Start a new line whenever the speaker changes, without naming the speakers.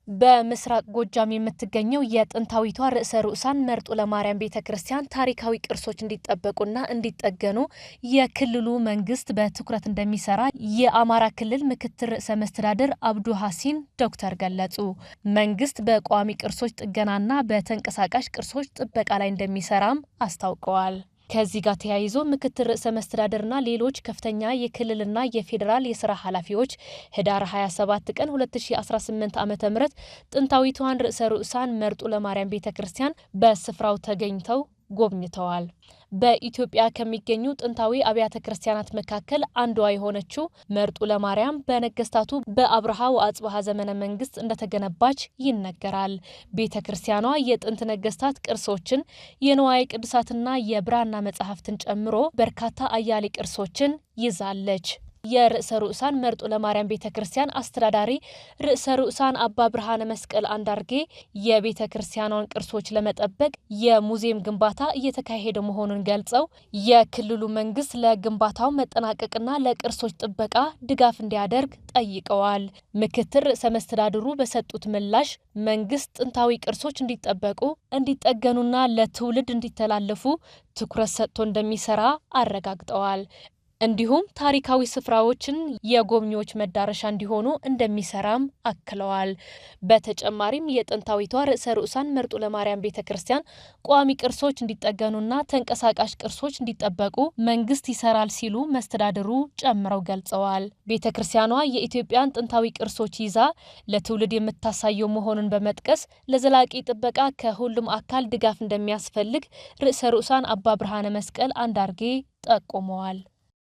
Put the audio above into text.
በምስራቅ ጎጃም የምትገኘው የጥንታዊቷ ርዕሰ ርኡሳን መርጦ ለማርያም ቤተክርስቲያን ታሪካዊ ቅርሶች እንዲጠበቁና እንዲጠገኑ የክልሉ መንግስት በትኩረት እንደሚሰራ የአማራ ክልል ምክትል ርዕሰ መስተዳድር አብዱ ሐሲን ዶክተር ገለጹ። መንግስት በቋሚ ቅርሶች ጥገናና በተንቀሳቃሽ ቅርሶች ጥበቃ ላይ እንደሚሰራም አስታውቀዋል። ከዚህ ጋር ተያይዞ ምክትል ርዕሰ መስተዳድርና ሌሎች ከፍተኛ የክልልና የፌዴራል የሥራ ኃላፊዎች ህዳር 27 ቀን 2018 ዓ.ም ጥንታዊቷን ርዕሰ ርኡሳን መርጦ ለማርያም ቤተክርስቲያን በስፍራው ተገኝተው ጎብኝተዋል። በኢትዮጵያ ከሚገኙ ጥንታዊ አብያተ ክርስቲያናት መካከል አንዷ የሆነችው መርጦ ለማርያም በነገስታቱ በአብርሃ ወአጽብሃ ዘመነ መንግስት እንደተገነባች ይነገራል። ቤተክርስቲያኗ የጥንት ነገስታት ቅርሶችን፣ የንዋየ ቅዱሳትና የብራና መጻሕፍትን ጨምሮ በርካታ አያሌ ቅርሶችን ይዛለች። የርዕሰ ርኡሳን መርጦ ለማርያም ቤተክርስቲያን አስተዳዳሪ ርዕሰ ርኡሳን አባ ብርሃነ መስቀል አንዳርጌ የቤተክርስቲያኗን ቅርሶች ለመጠበቅ የሙዚየም ግንባታ እየተካሄደ መሆኑን ገልጸው የክልሉ መንግስት ለግንባታው መጠናቀቅና ለቅርሶች ጥበቃ ድጋፍ እንዲያደርግ ጠይቀዋል። ምክትል ርዕሰ መስተዳድሩ በሰጡት ምላሽ መንግስት ጥንታዊ ቅርሶች እንዲጠበቁ፣ እንዲጠገኑና ለትውልድ እንዲተላለፉ ትኩረት ሰጥቶ እንደሚሰራ አረጋግጠዋል። እንዲሁም ታሪካዊ ስፍራዎችን የጎብኚዎች መዳረሻ እንዲሆኑ እንደሚሰራም አክለዋል። በተጨማሪም የጥንታዊቷ ርዕሰ ርኡሳን መርጦ ለማርያም ቤተክርስቲያን ቋሚ ቅርሶች እንዲጠገኑና ተንቀሳቃሽ ቅርሶች እንዲጠበቁ መንግስት ይሰራል ሲሉ መስተዳድሩ ጨምረው ገልጸዋል። ቤተክርስቲያኗ የኢትዮጵያን ጥንታዊ ቅርሶች ይዛ ለትውልድ የምታሳየው መሆኑን በመጥቀስ ለዘላቂ ጥበቃ ከሁሉም አካል ድጋፍ እንደሚያስፈልግ ርዕሰ ርኡሳን አባ ብርሃነ መስቀል አንዳርጌ ጠቁመዋል።